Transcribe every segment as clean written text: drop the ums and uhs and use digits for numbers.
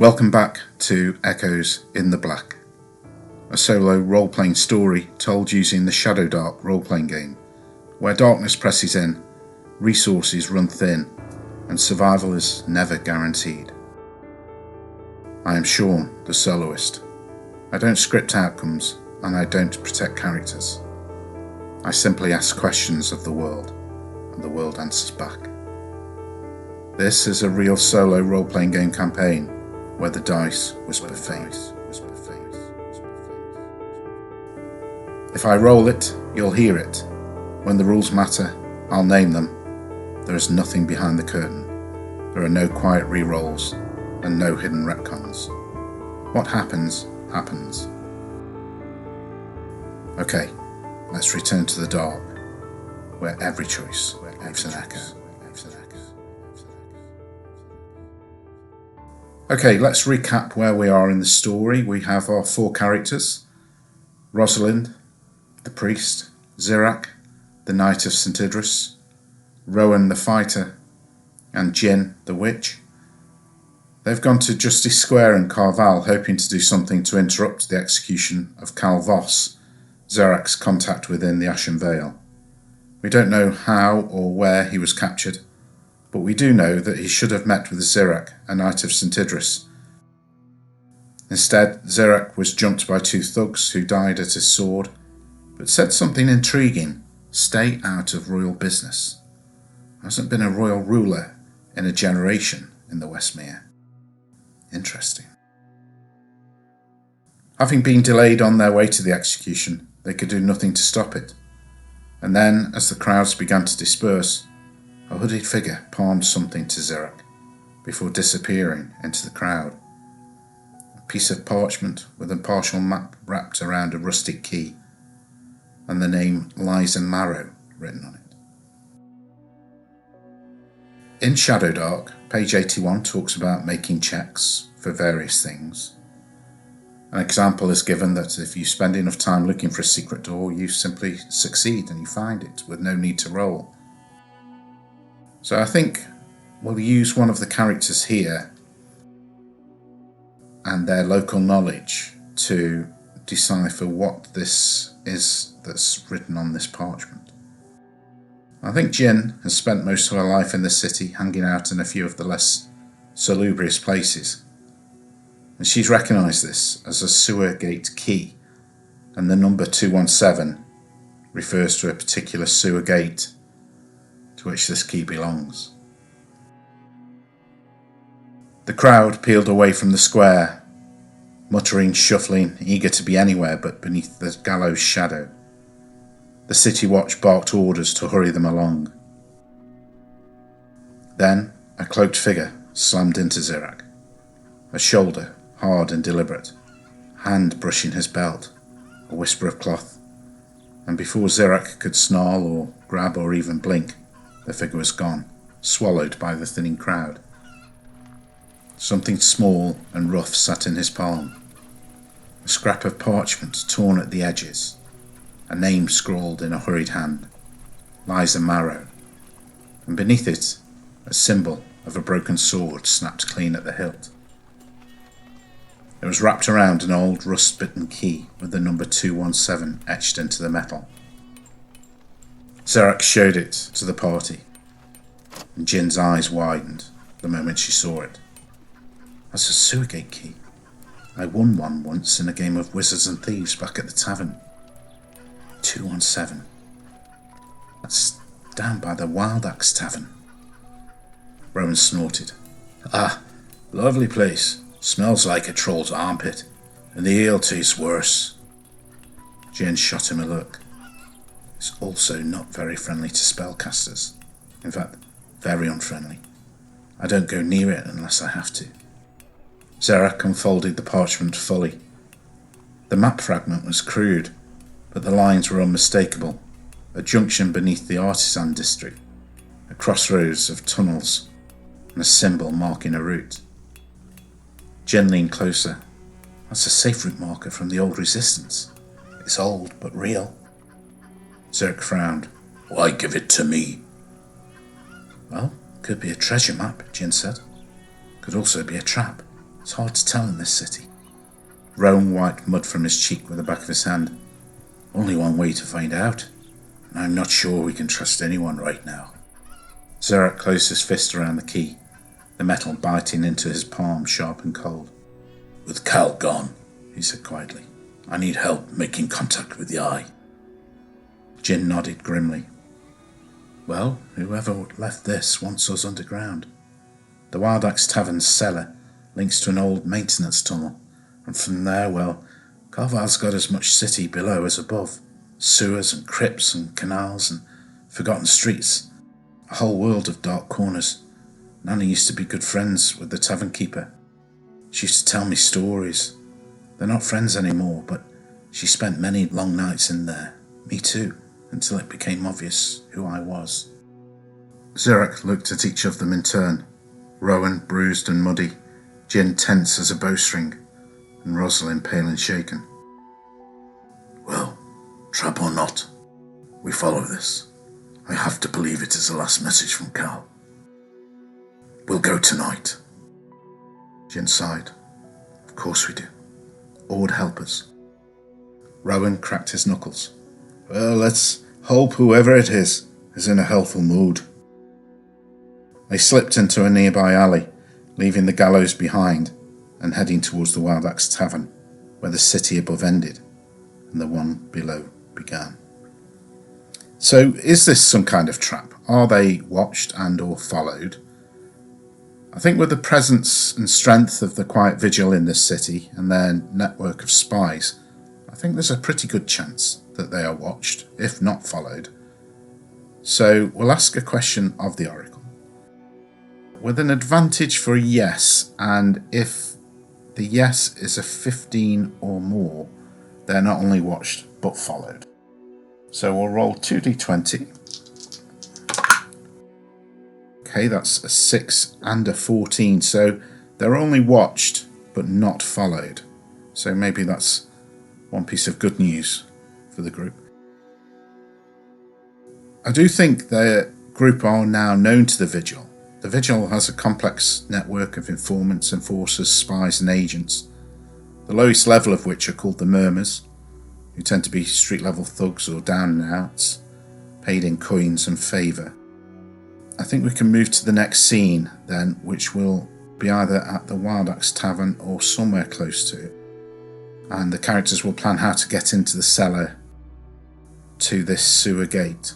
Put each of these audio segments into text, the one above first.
Welcome back to Echoes in the Black, a solo role-playing story told using the Shadow Dark role-playing game, where darkness presses in, resources run thin, and survival is never guaranteed. I am Sean, the soloist. I don't script outcomes, and I don't protect characters. I simply ask questions of the world, and the world answers back. This is a real solo role-playing game campaign, where the dice whisper fate. If I roll it, you'll hear it. When the rules matter, I'll name them. There is nothing behind the curtain. There are no quiet re-rolls and no hidden retcons. What happens, happens. Okay, let's return to the dark, where every choice leaves an echo. Okay, let's recap where we are in the story. We have our four characters: Rosalind, the priest; Zirak, the knight of St. Idris; Rowan, the fighter; and Jin, the witch. They've gone to Justice Square in Carval, hoping to do something to interrupt the execution of Cal Voss, Zirak's contact within the Ashen Vale. We don't know how or where he was captured, but we do know that he should have met with Zirak, a knight of St. Idris. Instead, Zirak was jumped by two thugs who died at his sword, but said something intriguing: stay out of royal business. Hasn't been a royal ruler in a generation in the Westmere. Interesting. Having been delayed on their way to the execution, they could do nothing to stop it. And then, as the crowds began to disperse, a hooded figure palmed something to Zirak before disappearing into the crowd. A piece of parchment with a partial map wrapped around a rustic key, and the name Liza Marrow written on it. In Shadow Dark, page 81 talks about making checks for various things. An example is given that if you spend enough time looking for a secret door, you simply succeed and you find it with no need to roll. So I think we'll use one of the characters here and their local knowledge to decipher what this is that's written on this parchment. I think Jin has spent most of her life in the city, hanging out in a few of the less salubrious places, and she's recognised this as a sewer gate key, and the number 217 refers to a particular sewer gate to which this key belongs. The crowd peeled away from the square, muttering, shuffling, eager to be anywhere but beneath the gallows' shadow. The city watch barked orders to hurry them along. Then a cloaked figure slammed into Zirak, a shoulder hard and deliberate, hand brushing his belt, a whisper of cloth, and before Zirak could snarl or grab or even blink, the figure was gone, swallowed by the thinning crowd. Something small and rough sat in his palm, a scrap of parchment torn at the edges, a name scrawled in a hurried hand, Liza Marrow, and beneath it, a symbol of a broken sword snapped clean at the hilt. It was wrapped around an old rust-bitten key with the number 217 etched into the metal. Zirak showed it to the party, and Jin's eyes widened the moment she saw it. That's a sewer gate key. I won one once in a game of Wizards and Thieves back at the tavern. 217. That's down by the Wild Axe Tavern. Rowan snorted. Ah, lovely place. Smells like a troll's armpit, and the ale tastes worse. Jin shot him a look. It's also not very friendly to spellcasters. In fact, very unfriendly. I don't go near it unless I have to. Zirak unfolded the parchment fully. The map fragment was crude, but the lines were unmistakable. A junction beneath the artisan district, a crossroads of tunnels, and a symbol marking a route. Jin leaned closer. That's a safe route marker from the old resistance. It's old, but real. Zirak frowned. Why give it to me? Well, could be a treasure map, Jin said. Could also be a trap. It's hard to tell in this city. Rowan wiped mud from his cheek with the back of his hand. Only one way to find out, and I'm not sure we can trust anyone right now. Zerak closed his fist around the key, the metal biting into his palm sharp and cold. With Cal gone, he said quietly, I need help making contact with the eye. Jin nodded grimly. Well, whoever left this wants us underground. The Wild Axe Tavern's cellar links to an old maintenance tunnel, and from there, well, Carval's got as much city below as above. Sewers and crypts and canals and forgotten streets. A whole world of dark corners. Nanny used to be good friends with the tavern keeper. She used to tell me stories. They're not friends anymore, but she spent many long nights in there. Me too, until it became obvious who I was. Zerak looked at each of them in turn. Rowan, bruised and muddy. Jin, tense as a bowstring. And Rosalind, pale and shaken. Well, trap or not, we follow this. I have to believe it is the last message from Cal. We'll go tonight. Jin sighed. Of course we do. Or would help us. Rowan cracked his knuckles. Well, let's hope whoever it is in a helpful mood. They slipped into a nearby alley, leaving the gallows behind and heading towards the Wild Axe Tavern, where the city above ended and the one below began. So is this some kind of trap? Are they watched and or followed? I think with the presence and strength of the Quiet Vigil in this city and their network of spies, I think there's a pretty good chance that they are watched, if not followed. So we'll ask a question of the Oracle, with an advantage for a yes, and if the yes is a 15 or more, they're not only watched but followed. So we'll roll 2d20. Okay, that's a 6 and a 14, so they're only watched but not followed. So maybe that's one piece of good news for the group. I do think the group are now known to the Vigil. The Vigil has a complex network of informants, enforcers, spies and agents, the lowest level of which are called the Murmurs, who tend to be street-level thugs or down-and-outs, paid in coins and favour. I think we can move to the next scene then, which will be either at the Wild Axe Tavern or somewhere close to it. And the characters will plan how to get into the cellar to this sewer gate.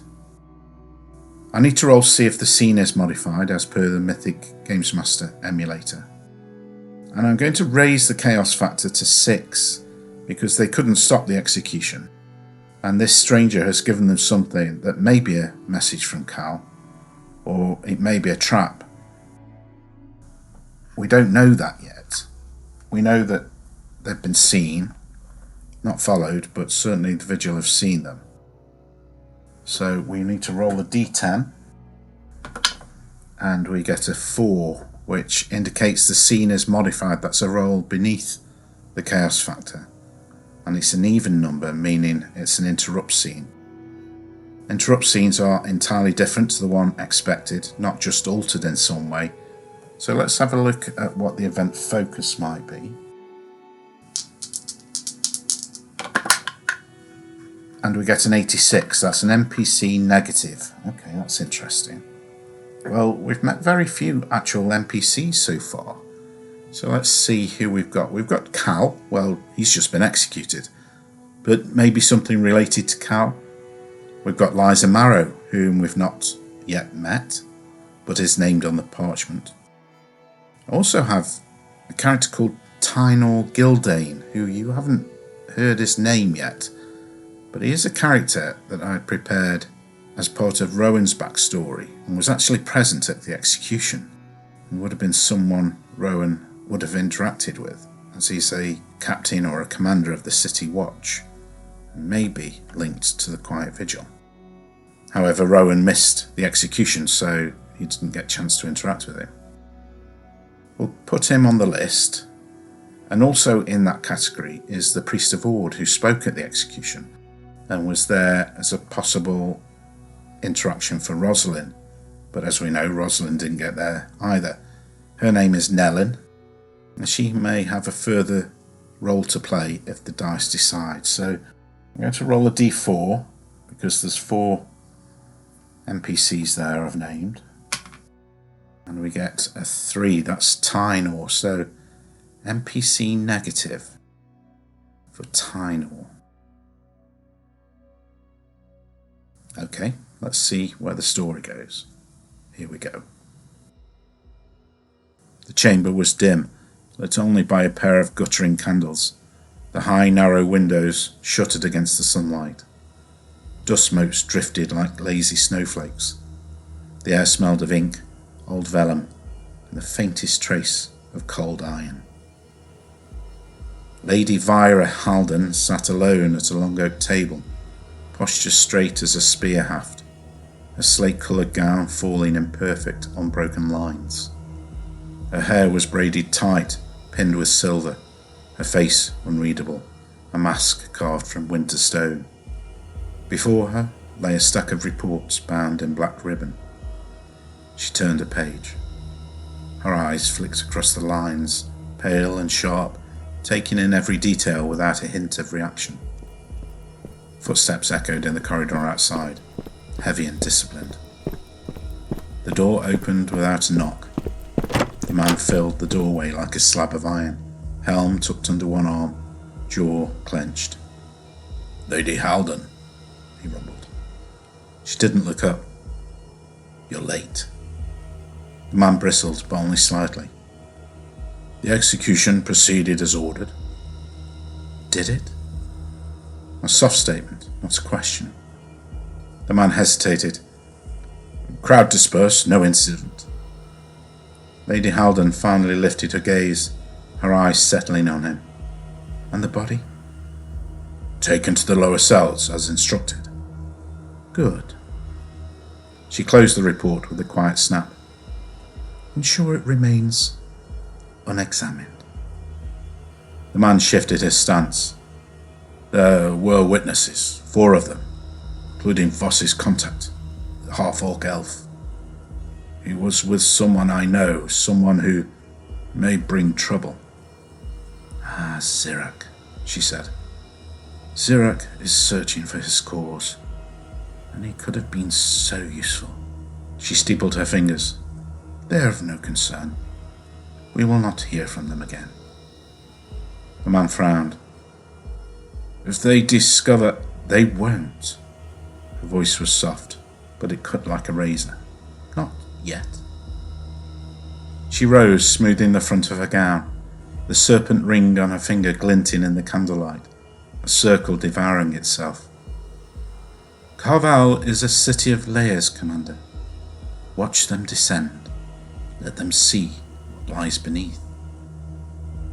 I need to roll to see if the scene is modified as per the Mythic Games Master emulator. And I'm going to raise the chaos factor to 6 because they couldn't stop the execution. And this stranger has given them something that may be a message from Cal, or it may be a trap. We don't know that yet. We know that they've been seen, not followed, but certainly the Vigil have seen them. So we need to roll a d10, and we get a 4, which indicates the scene is modified. That's a roll beneath the chaos factor, and it's an even number, meaning it's an interrupt scene. Interrupt scenes are entirely different to the one expected, not just altered in some way. So let's have a look at what the event focus might be. And we get an 86, that's an NPC negative. Okay, that's interesting. Well, we've met very few actual NPCs so far. So let's see who we've got. We've got Cal, well, he's just been executed. But maybe something related to Cal. We've got Liza Marrow, whom we've not yet met, but is named on the parchment. I also have a character called Tynor Gildane, who you haven't heard his name yet. But he is a character that I prepared as part of Rowan's backstory and was actually present at the execution and would have been someone Rowan would have interacted with, as he's a captain or a commander of the City Watch, and maybe linked to the Quiet Vigil. However, Rowan missed the execution, so he didn't get a chance to interact with him. We'll put him on the list, and also in that category is the Priest of Ord, who spoke at the execution and was there as a possible interaction for Rosalind. But as we know, Rosalind didn't get there either. Her name is Nellin, And she may have a further role to play if the dice decide. So I'm going to roll a d4 because there's 4 NPCs there I've named. And we get a 3, that's Tynor. So NPC negative for Tynor. Okay, let's see where the story goes. Here we go. The chamber was dim, lit only by a pair of guttering candles. The high, narrow windows shuttered against the sunlight. Dust motes drifted like lazy snowflakes. The air smelled of ink, old vellum, and the faintest trace of cold iron. Lady Vira Halden sat alone at a long oak table, posture straight as a spear haft, her slate-coloured gown falling in perfect, unbroken lines. Her hair was braided tight, pinned with silver, her face unreadable, a mask carved from winter stone. Before her lay a stack of reports bound in black ribbon. She turned a page. Her eyes flicked across the lines, pale and sharp, taking in every detail without a hint of reaction. Footsteps echoed in the corridor outside, heavy and disciplined. The door opened without a knock. The man filled the doorway like a slab of iron, helm tucked under one arm, jaw clenched. "Lady Halden," he rumbled. She didn't look up. "You're late." The man bristled, but only slightly. "The execution proceeded as ordered." "Did it?" A soft statement, not a question. The man hesitated. "Crowd dispersed, no incident." Lady Halden finally lifted her gaze, her eyes settling on him. "And the body?" "Taken to the lower cells, as instructed." "Good." She closed the report with a quiet snap. "Ensure it remains unexamined." The man shifted his stance. "There were witnesses, 4 of them, including Voss's contact, the half-orc elf. He was with someone I know, someone who may bring trouble." "Ah, Zirak," she said. "Zirak is searching for his cause, and he could have been so useful." She steepled her fingers. "They are of no concern. We will not hear from them again." The man frowned. "If they discover—" "They won't." Her voice was soft, but it cut like a razor. "Not yet." She rose, smoothing the front of her gown, the serpent ring on her finger glinting in the candlelight, a circle devouring itself. "Carval is a city of layers, Commander. Watch them descend. Let them see what lies beneath."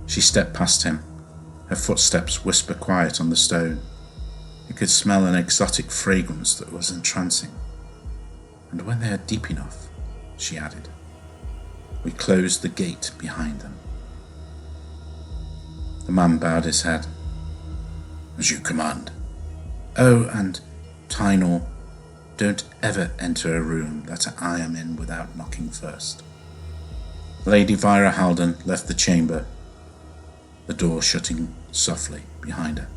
She stepped past him, her footsteps whisper quiet on the stone. He could smell an exotic fragrance that was entrancing. "And when they are deep enough," she added, "we close the gate behind them." The man bowed his head. "As you command." "Oh, and Tynor, don't ever enter a room that I am in without knocking first." Lady Vira Halden left the chamber, the door shutting softly behind her.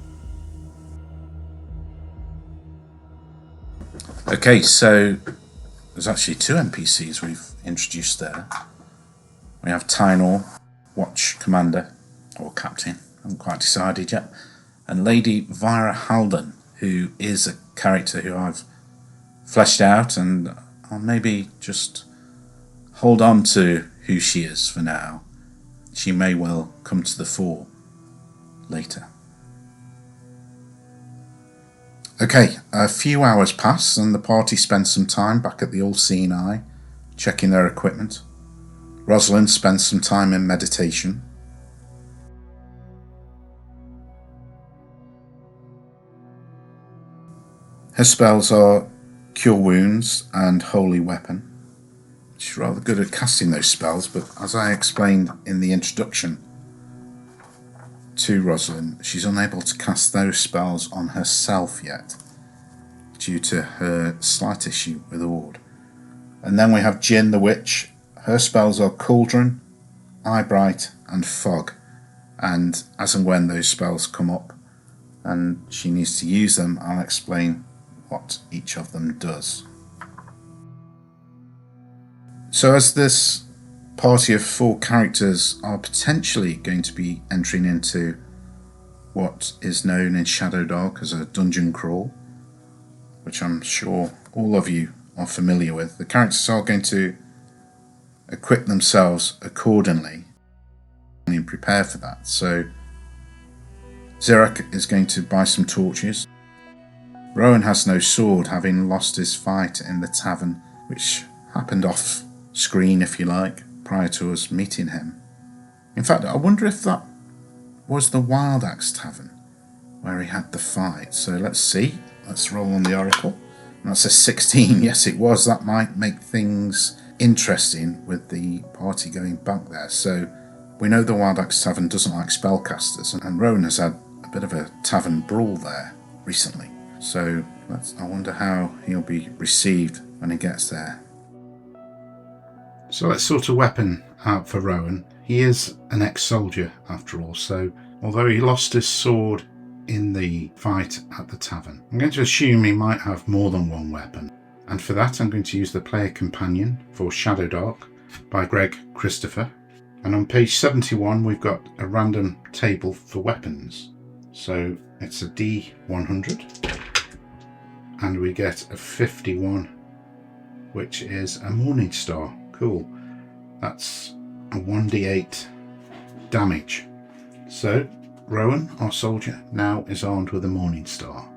Okay, so there's actually 2 NPCs we've introduced there. We have Tynor, Watch Commander, or Captain, I haven't quite decided yet, and Lady Vira Halden, who is a character who I've fleshed out, and I'll maybe just hold on to who she is for now. She may well come to the fore later. Okay, a few hours pass and the party spends some time back at the All Seeing Eye, checking their equipment. Rosalind spends some time in meditation. Her spells are Cure Wounds and Holy Weapon. She's rather good at casting those spells, but as I explained in the introduction to Rosalind, she's unable to cast those spells on herself yet, due to her slight issue with Ord. And then we have Jin the Witch. Her spells are Cauldron, Eyebright, and fog, and as and when those spells come up and she needs to use them, I'll explain what each of them does. So as this party of 4 characters are potentially going to be entering into what is known in Shadowdark as a dungeon crawl, which I'm sure all of you are familiar with, the characters are going to equip themselves accordingly and prepare for that. So Zirak is going to buy some torches. Rowan has no sword, having lost his fight in the tavern, which happened off screen, if you like, prior to us meeting him. In fact, I wonder if that was the Wild Axe Tavern where he had the fight. So let's see. Let's roll on the Oracle. And that's a 16. Yes, it was. That might make things interesting with the party going back there. So we know the Wild Axe Tavern doesn't like spellcasters, and Rowan has had a bit of a tavern brawl there recently. So I wonder how he'll be received when he gets there. So let's sort a weapon out for Rowan. He is an ex-soldier after all, so although he lost his sword in the fight at the tavern, I'm going to assume he might have more than one weapon. And for that I'm going to use the Player Companion for Shadowdark by Greg Christopher. And on page 71 we've got a random table for weapons. So it's a D100 and we get a 51, which is a Morning Star. Cool. That's a 1d8 damage. So Rowan, our soldier, now is armed with a Morning Star.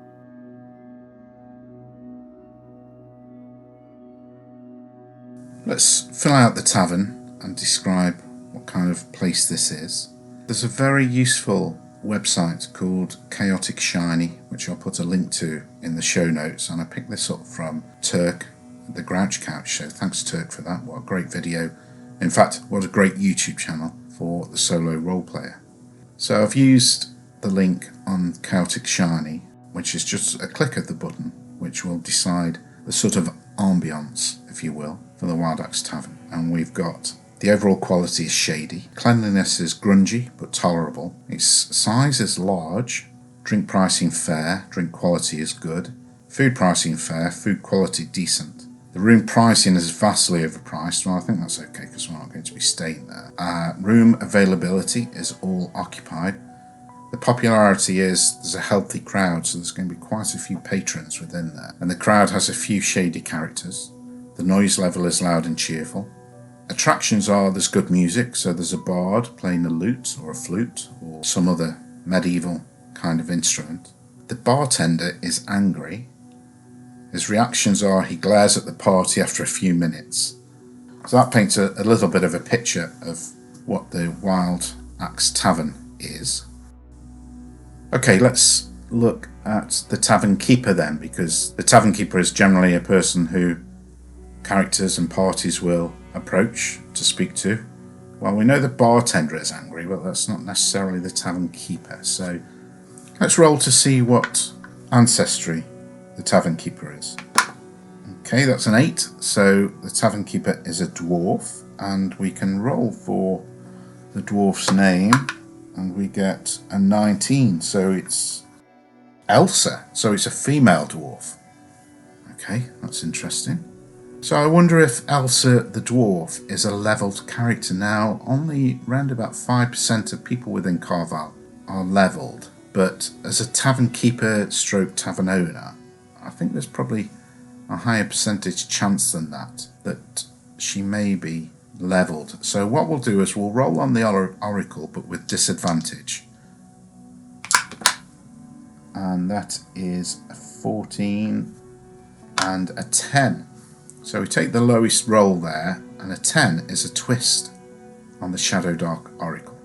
Let's fill out the tavern and describe what kind of place this is. There's a very useful website called Chaotic Shiny, which I'll put a link to in the show notes, and I picked this up from Turk, the Grouch Couch, so thanks Turk for that. What a great video. In fact, what a great YouTube channel for the solo role player. So I've used the link on Chaotic Shiny, which is just a click of the button, which will decide the sort of ambience, if you will, for the Wild Axe Tavern. And we've got the overall quality is shady, cleanliness is grungy but tolerable, its size is large, drink pricing fair, drink quality is good, food pricing fair, food quality decent. The room pricing is vastly overpriced. Well, I think that's okay because we're not going to be staying there. Room availability is all occupied. The popularity is there's a healthy crowd, so there's going to be quite a few patrons within there. And the crowd has a few shady characters. The noise level is loud and cheerful. Attractions are there's good music, so there's a bard playing a lute or a flute or some other medieval kind of instrument. The bartender is angry. His reactions are he glares at the party after a few minutes. So that paints a little bit of a picture of what the Wild Axe Tavern is. Okay, let's look at the Tavern Keeper then, because the Tavern Keeper is generally a person who characters and parties will approach to speak to. Well, we know the bartender is angry, but that's not necessarily the Tavern Keeper. So let's roll to see what ancestry the Tavern Keeper is. Okay, that's an 8, so the Tavern Keeper is a dwarf, and we can roll for the dwarf's name, and we get a 19, so it's Elsa, so it's a female dwarf. Okay, that's interesting. So I wonder if Elsa the dwarf is a leveled character. Now, only around about 5% of people within Carval are leveled, but as a Tavern Keeper stroke tavern owner, I think there's probably a higher percentage chance than that she may be leveled. So what we'll do is we'll roll on the oracle, but with disadvantage. And that is a 14 and a 10. So we take the lowest roll there, and a 10 is a twist on the Shadowdark oracle.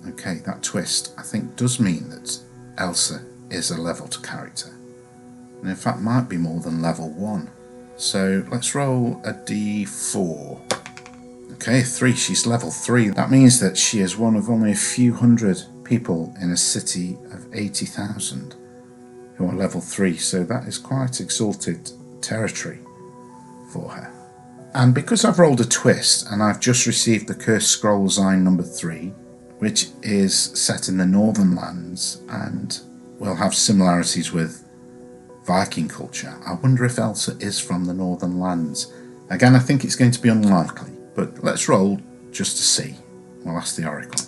Okay, that twist I think does mean that Elsa is a leveled character. And in fact might be more than level 1. So let's roll a d4. Okay, 3, she's level 3. That means that she is one of only a few hundred people in a city of 80,000 who are level 3. So that is quite exalted territory for her. And because I've rolled a twist and I've just received the Cursed Scroll sign number 3, which is set in the Northern Lands and will have similarities with Viking culture. I wonder if Elsa is from the Northern Lands. Again, I think it's going to be unlikely, but let's roll just to see. We'll ask the Oracle.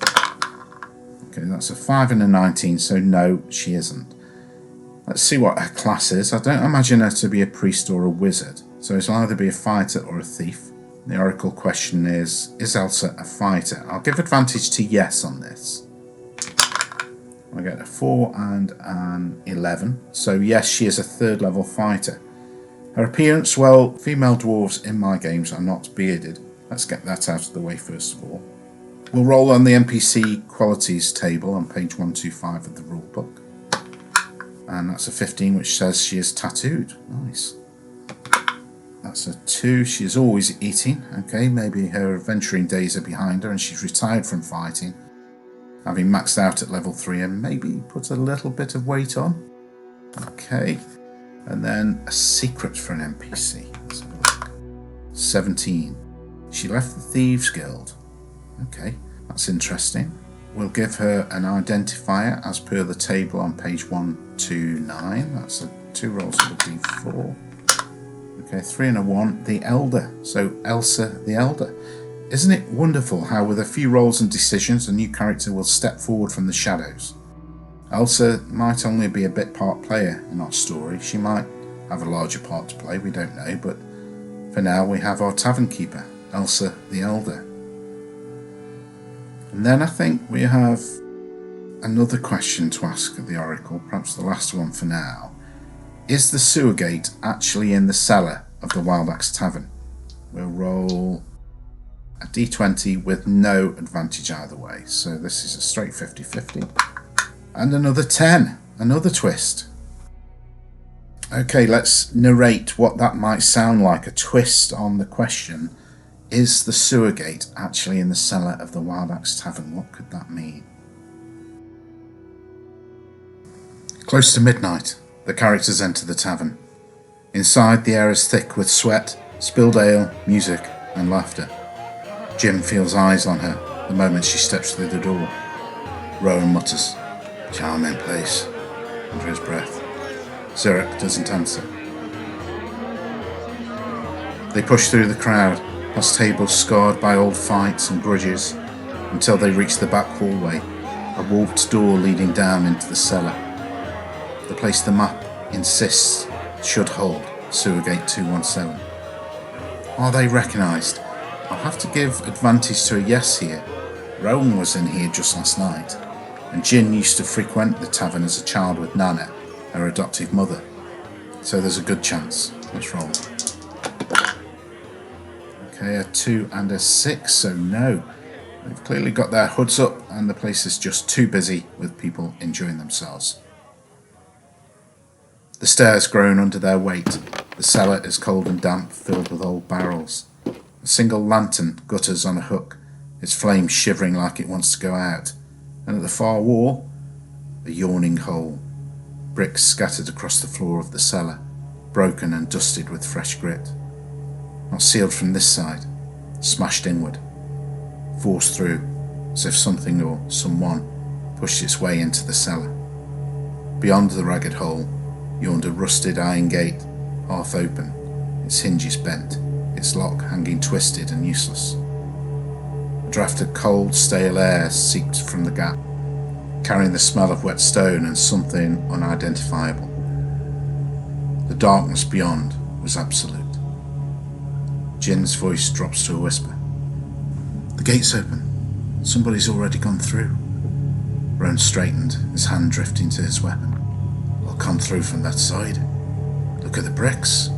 Okay, that's a 5 and a 19, so no, she isn't. Let's see what her class is. I don't imagine her to be a priest or a wizard, so it'll either be a fighter or a thief. The Oracle question is Elsa a fighter? I'll give advantage to yes on this. I get a 4 and an 11, so yes, she is a 3rd level fighter. Her appearance, well, female dwarves in my games are not bearded. Let's get that out of the way first of all. We'll roll on the NPC qualities table on page 125 of the rulebook. And that's a 15, which says she is tattooed. Nice. That's a 2. She is always eating. Okay, maybe her adventuring days are behind her and she's retired from fighting, having maxed out at level 3 and maybe put a little bit of weight on. Okay. And then a secret for an NPC. Let's have a look. 17. She left the Thieves Guild. Okay, that's interesting. We'll give her an identifier as per the table on page 129. That's a 2 rolls of a d4. Okay, 3 and a 1. The Elder. So Elsa the Elder. Isn't it wonderful how with a few rolls and decisions a new character will step forward from the shadows? Elsa might only be a bit part player in our story. She might have a larger part to play, we don't know, but for now we have our tavern keeper, Elsa the Elder. And then I think we have another question to ask of the Oracle, perhaps the last one for now. Is the sewer gate actually in the cellar of the Wild Axe Tavern? We'll roll a d20 with no advantage either way. So this is a straight 50-50. And another 10. Another twist. Okay, let's narrate what that might sound like. A twist on the question. Is the sewer gate actually in the cellar of the Wild Axe Tavern? What could that mean? Close to midnight, the characters enter the tavern. Inside, the air is thick with sweat, spilled ale, music, and laughter. Jim feels eyes on her the moment she steps through the door. Rowan mutters, "Charming place," under his breath. Zurich doesn't answer. They push through the crowd, past tables scarred by old fights and grudges, until they reach the back hallway, a warped door leading down into the cellar. The place the map insists should hold Sewer Gate 217. Are they recognised? I'll have to give advantage to a yes here. Rowan was in here just last night, and Jin used to frequent the tavern as a child with Nana, her adoptive mother. So there's a good chance. Let's roll. Okay, a 2 and a 6, so no. They've clearly got their hoods up and the place is just too busy with people enjoying themselves. The stairs groan under their weight. The cellar is cold and damp, filled with old barrels. A single lantern gutters on a hook, its flame shivering like it wants to go out. And at the far wall, a yawning hole. Bricks scattered across the floor of the cellar, broken and dusted with fresh grit. Not sealed from this side, smashed inward, forced through, as if something or someone pushed its way into the cellar. Beyond the ragged hole yawned a rusted iron gate, half open, its hinges bent, its lock hanging twisted and useless. A draught of cold, stale air seeped from the gap, carrying the smell of wet stone and something unidentifiable. The darkness beyond was absolute. Jin's voice drops to a whisper. "The gate's open. Somebody's already gone through." Rowan straightened, his hand drifting to his weapon. "What come through from that side? Look at the bricks."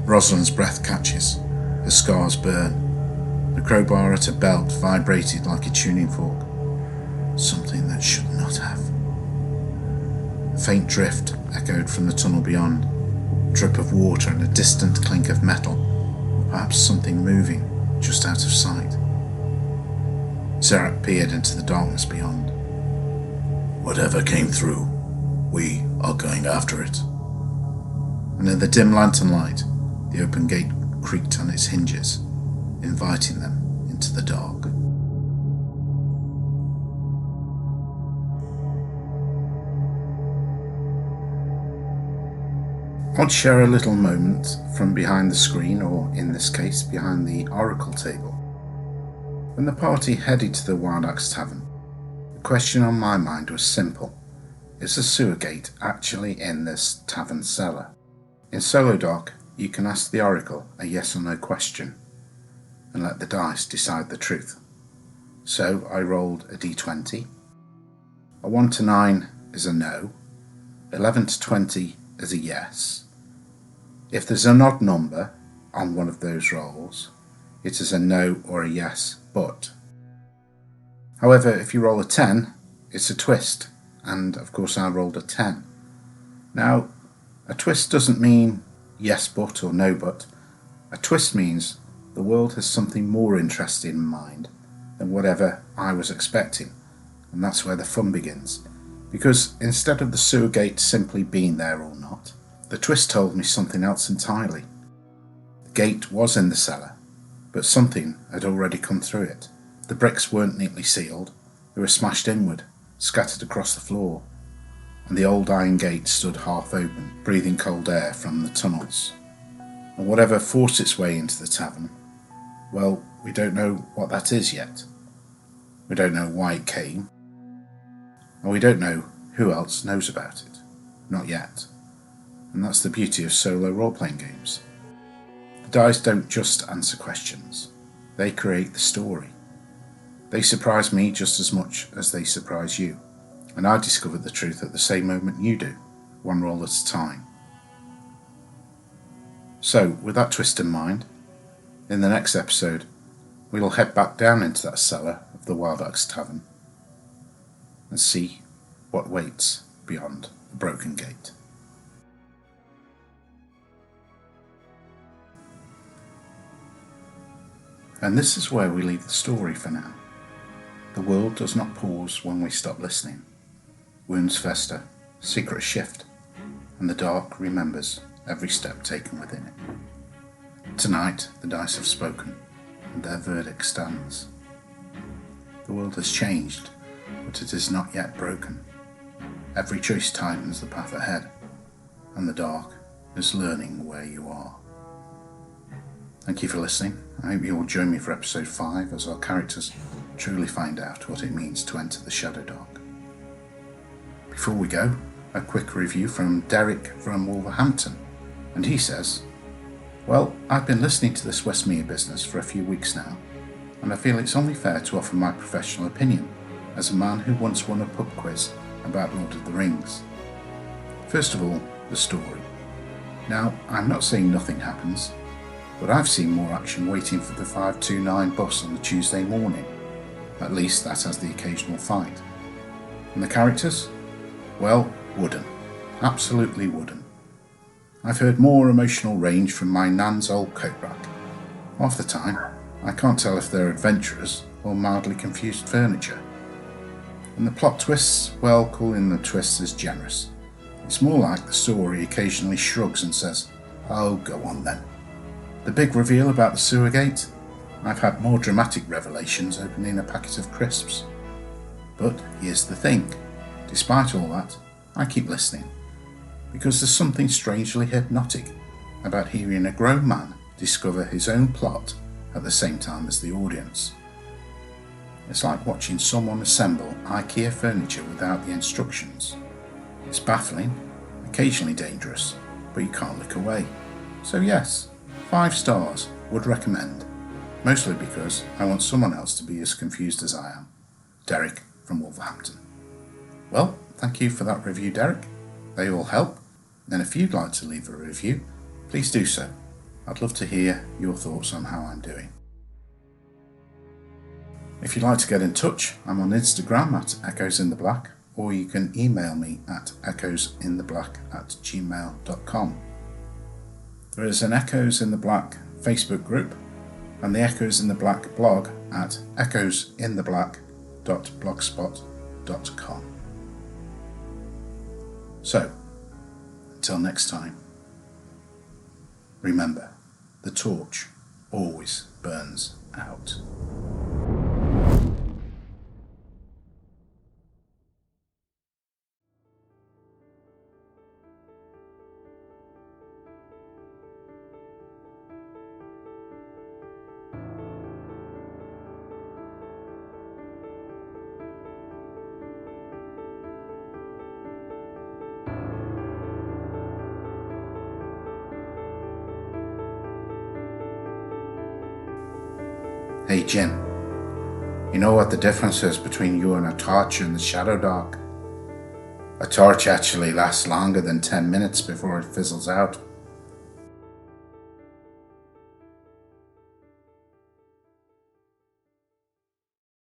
Rosalind's breath catches, her scars burn. The crowbar at her belt vibrated like a tuning fork. Something that should not have. A faint drift echoed from the tunnel beyond, a drip of water and a distant clink of metal, or perhaps something moving just out of sight. Zerat peered into the darkness beyond. "Whatever came through, we are going after it." And in the dim lantern light, the open gate creaked on its hinges, inviting them into the dark. I'd share a little moment from behind the screen, or in this case, behind the oracle table. When the party headed to the Wild Axe Tavern, the question on my mind was simple. Is the sewer gate actually in this tavern cellar? In Solo Doc, you can ask the oracle a yes or no question and let the dice decide the truth. So I rolled a d20. A 1 to 9 is a no. 11 to 20 is a yes. If there's an odd number on one of those rolls, it is a no or a yes, but. However, if you roll a 10, it's a twist, and of course I rolled a 10. Now, a twist doesn't mean yes but or no but. A twist means the world has something more interesting in mind than whatever I was expecting, and that's where the fun begins. Because instead of the sewer gate simply being there or not, the twist told me something else entirely. The gate was in the cellar, but something had already come through it. The bricks weren't neatly sealed, they were smashed inward, scattered across the floor, and the old iron gate stood half open, breathing cold air from the tunnels. And whatever forced its way into the tavern, well, we don't know what that is yet. We don't know why it came, and we don't know who else knows about it. Not yet. And that's the beauty of solo role-playing games. The dice don't just answer questions, they create the story. They surprise me just as much as they surprise you, and I discover the truth at the same moment you do, one roll at a time. So, with that twist in mind, in the next episode, we'll head back down into that cellar of the Wild Axe Tavern and see what waits beyond the broken gate. And this is where we leave the story for now. The world does not pause when we stop listening. Wounds fester, secrets shift, and the dark remembers every step taken within it. Tonight, the dice have spoken, and their verdict stands. The world has changed, but it is not yet broken. Every choice tightens the path ahead, and the dark is learning where you are. Thank you for listening. I hope you will join me for episode 5 as our characters truly find out what it means to enter the Shadow Dark. Before we go, a quick review from Derek from Wolverhampton, and he says, "Well, I've been listening to this Westmere business for a few weeks now, and I feel it's only fair to offer my professional opinion as a man who once won a pub quiz about Lord of the Rings. First of all, the story. Now, I'm not saying nothing happens, but I've seen more action waiting for the 529 bus on the Tuesday morning. At least that has the occasional fight. And the characters? Well, wooden. Absolutely wooden. I've heard more emotional range from my nan's old coat rack. Half the time, I can't tell if they're adventurers or mildly confused furniture. And the plot twists, well, calling the twists is generous. It's more like the story occasionally shrugs and says, "Oh, go on then." The big reveal about the sewer gate? I've had more dramatic revelations opening a packet of crisps. But here's the thing. Despite all that, I keep listening. Because there's something strangely hypnotic about hearing a grown man discover his own plot at the same time as the audience. It's like watching someone assemble IKEA furniture without the instructions. It's baffling, occasionally dangerous, but you can't look away. So yes, 5 stars, would recommend. Mostly because I want someone else to be as confused as I am. Derek from Wolverhampton. Well, thank you for that review, Derek. They all help. And if you'd like to leave a review, please do so. I'd love to hear your thoughts on how I'm doing. If you'd like to get in touch, I'm on Instagram at echoesintheblack, or you can email me at echoesintheblack@gmail.com. There is an Echoes in the Black Facebook group and the Echoes in the Black blog at echoesintheblack.blogspot.com. So, until next time, remember, the torch always burns out. Hey, Jin, you know what the difference is between you and a torch in the shadow dark? A torch actually lasts longer than 10 minutes before it fizzles out.